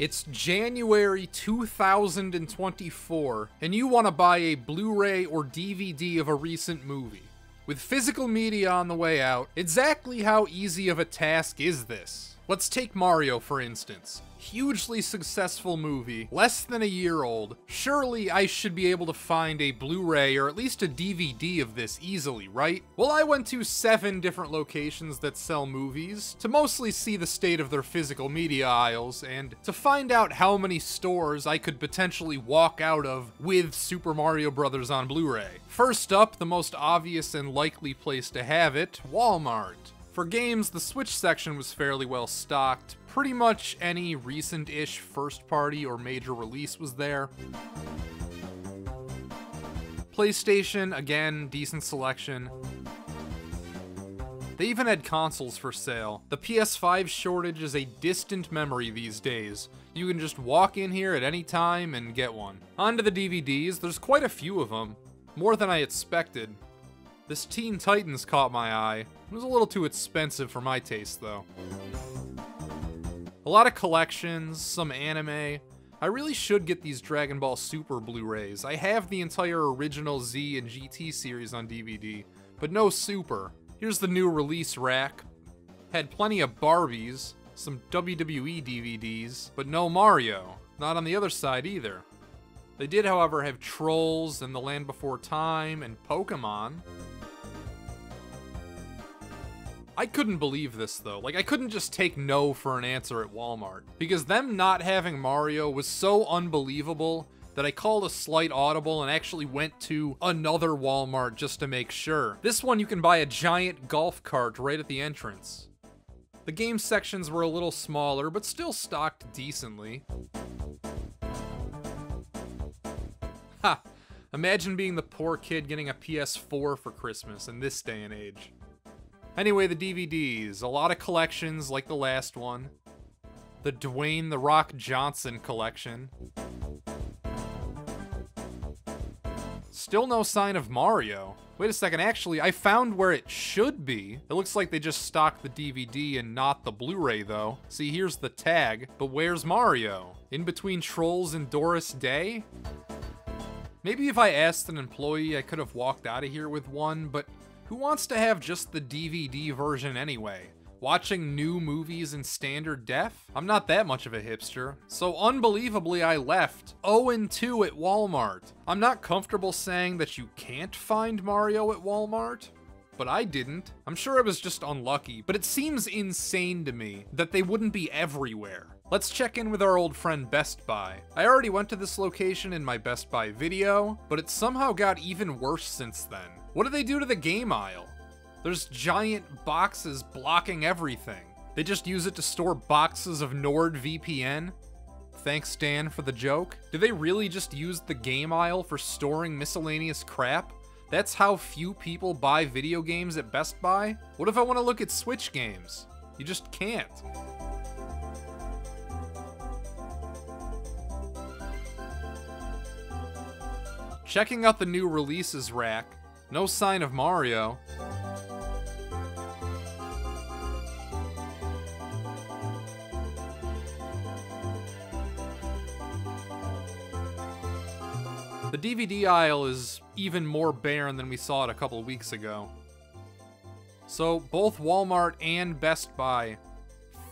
It's January 2024, and you want to buy a Blu-ray or DVD of a recent movie. With physical media on the way out, exactly how easy of a task is this? Let's take Mario for instance. Hugely successful movie, less than a year old. Surely I should be able to find a Blu-ray or at least a DVD of this easily, right? Well, I went to 7 different locations that sell movies to mostly see the state of their physical media aisles and to find out how many stores I could potentially walk out of with Super Mario Bros. On Blu-ray. First up, the most obvious and likely place to have it, Walmart. For games, the Switch section was fairly well stocked. Pretty much any recent-ish first-party or major release was there. PlayStation, again, decent selection. They even had consoles for sale. The PS5 shortage is a distant memory these days. You can just walk in here at any time and get one. On to the DVDs, there's quite a few of them. More than I expected. This Teen Titans caught my eye. It was a little too expensive for my taste, though. A lot of collections, some anime. I really should get these Dragon Ball Super Blu-rays. I have the entire original Z and GT series on DVD, but no Super. Here's the new release rack. Had plenty of Barbies, some WWE DVDs, but no Mario. Not on the other side either. They did, however, have Trolls and The Land Before Time and Pokemon. I couldn't believe this though. Like, I couldn't just take no for an answer at Walmart. Because them not having Mario was so unbelievable that I called a slight audible and actually went to another Walmart just to make sure. This one you can buy a giant golf cart right at the entrance. The game sections were a little smaller, but still stocked decently. Ha! Imagine being the poor kid getting a PS4 for Christmas in this day and age. Anyway, the DVDs. A lot of collections like the last one. The Dwayne "The Rock" Johnson collection. Still no sign of Mario. Wait a second, actually, I found where it should be. It looks like they just stocked the DVD and not the Blu-ray, though. See, here's the tag, but where's Mario? In between Trolls and Doris Day? Maybe if I asked an employee, I could have walked out of here with one, but who wants to have just the DVD version anyway? Watching new movies in standard def? I'm not that much of a hipster. So unbelievably, I left 0-2 at Walmart. I'm not comfortable saying that you can't find Mario at Walmart, but I didn't. I'm sure I was just unlucky, but it seems insane to me that they wouldn't be everywhere. Let's check in with our old friend Best Buy. I already went to this location in my Best Buy video, but it somehow got even worse since then. What do they do to the game aisle? There's giant boxes blocking everything. They just use it to store boxes of NordVPN? Thanks, Dan, for the joke. Do they really just use the game aisle for storing miscellaneous crap? That's how few people buy video games at Best Buy? What if I want to look at Switch games? You just can't. Checking out the new releases rack. No sign of Mario. The DVD aisle is even more barren than we saw it a couple of weeks ago. So both Walmart and Best Buy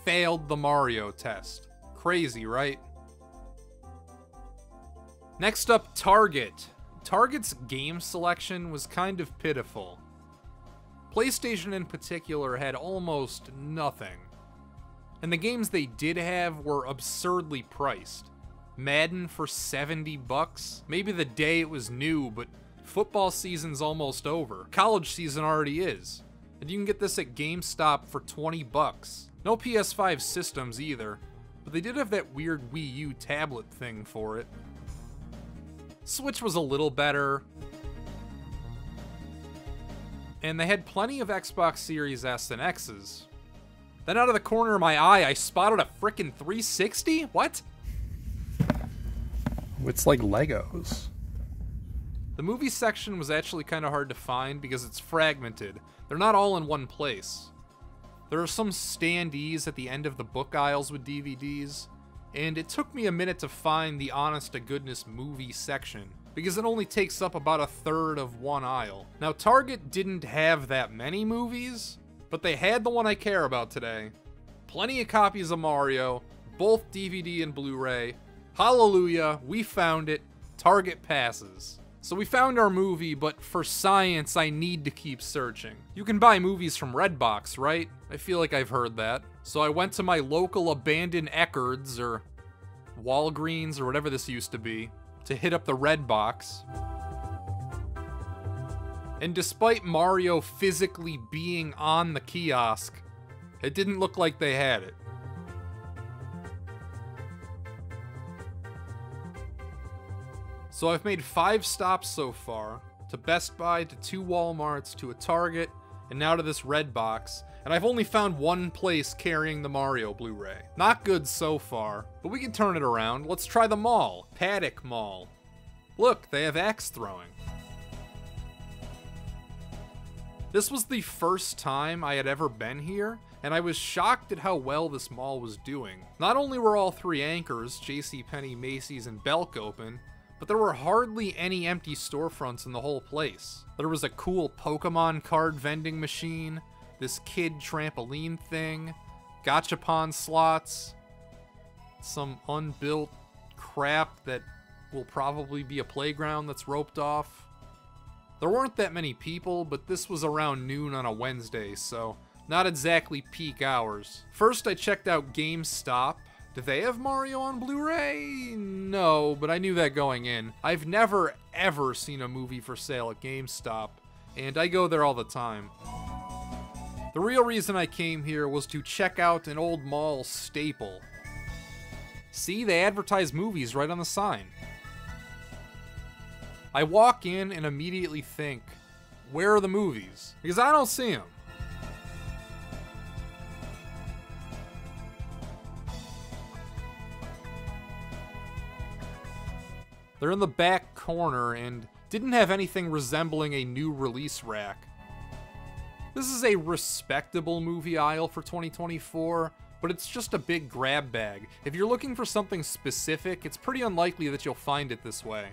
failed the Mario test. Crazy, right? Next up, Target. Target's game selection was kind of pitiful. PlayStation in particular had almost nothing. And the games they did have were absurdly priced. Madden for $70? Maybe the day it was new, but football season's almost over. College season already is. And you can get this at GameStop for $20. No PS5 systems either, but they did have that weird Wii U tablet thing for it. Switch was a little better. And they had plenty of Xbox Series S and X's. Then out of the corner of my eye, I spotted a frickin' 360? What? It's like Legos. The movie section was actually kind of hard to find because it's fragmented. They're not all in one place. There are some standees at the end of the book aisles with DVDs, and it took me a minute to find the honest-to-goodness movie section, because it only takes up about a third of one aisle. Now, Target didn't have that many movies, but they had the one I care about today. Plenty of copies of Mario, both DVD and Blu-ray. Hallelujah, we found it. Target passes. So we found our movie, but for science, I need to keep searching. You can buy movies from Redbox, right? I feel like I've heard that. So I went to my local abandoned Eckerd's, or Walgreens, or whatever this used to be, to hit up the Redbox. And despite Mario physically being on the kiosk, it didn't look like they had it. So I've made 5 stops so far, to Best Buy, to 2 Walmarts, to a Target, and now to this Redbox, and I've only found one place carrying the Mario Blu-ray. Not good so far, but we can turn it around. Let's try the mall, Paddock Mall. Look, they have axe throwing. This was the first time I had ever been here, and I was shocked at how well this mall was doing. Not only were all 3 anchors, JCPenney, Macy's, and Belk open, but there were hardly any empty storefronts in the whole place. There was a cool Pokemon card vending machine, this kid trampoline thing, gachapon slots, some unbuilt crap that will probably be a playground that's roped off. There weren't that many people, but this was around noon on a Wednesday, so not exactly peak hours. First, I checked out GameStop. Do they have Mario on Blu-ray? No, but I knew that going in. I've never, ever seen a movie for sale at GameStop, and I go there all the time. The real reason I came here was to check out an old mall staple. See, they advertise movies right on the sign. I walk in and immediately think, where are the movies? Because I don't see them. They're in the back corner and didn't have anything resembling a new release rack. This is a respectable movie aisle for 2024, but it's just a big grab bag. If you're looking for something specific, it's pretty unlikely that you'll find it this way.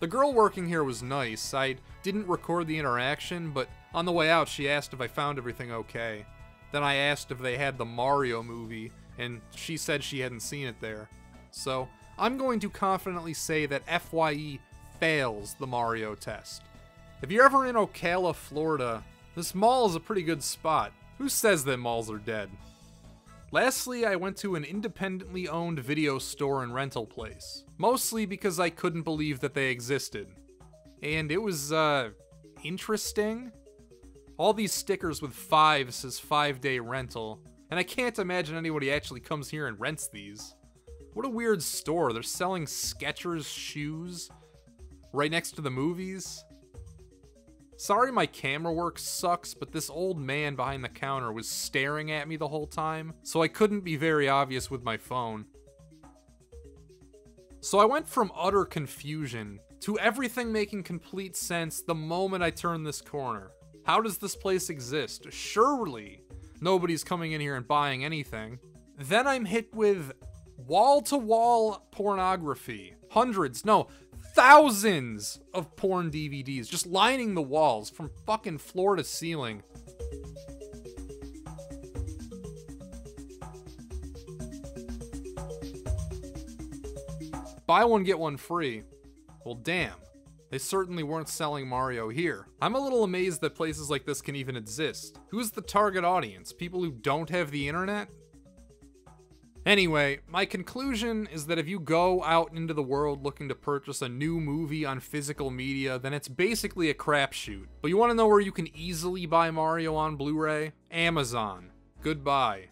The girl working here was nice. I didn't record the interaction, but on the way out she asked if I found everything okay. Then I asked if they had the Mario movie, and she said she hadn't seen it there. So I'm going to confidently say that FYE fails the Mario test. If you're ever in Ocala, Florida, this mall is a pretty good spot. Who says that malls are dead? Lastly, I went to an independently owned video store and rental place. Mostly because I couldn't believe that they existed. And it was, interesting. All these stickers with 5 says 5-day rental, and I can't imagine anybody actually comes here and rents these. What a weird store. They're selling Skechers shoes right next to the movies. Sorry my camera work sucks, but this old man behind the counter was staring at me the whole time, so I couldn't be very obvious with my phone. So I went from utter confusion to everything making complete sense the moment I turned this corner. How does this place exist? Surely nobody's coming in here and buying anything. Then I'm hit with wall-to-wall pornography. Hundreds, no, thousands of porn DVDs just lining the walls from fucking floor to ceiling. Buy one, get one free. Well, damn. They certainly weren't selling Mario here. I'm a little amazed that places like this can even exist. Who's the target audience? People who don't have the internet? Anyway, my conclusion is that if you go out into the world looking to purchase a new movie on physical media, then it's basically a crapshoot. But you want to know where you can easily buy Mario on Blu-ray? Amazon. Goodbye.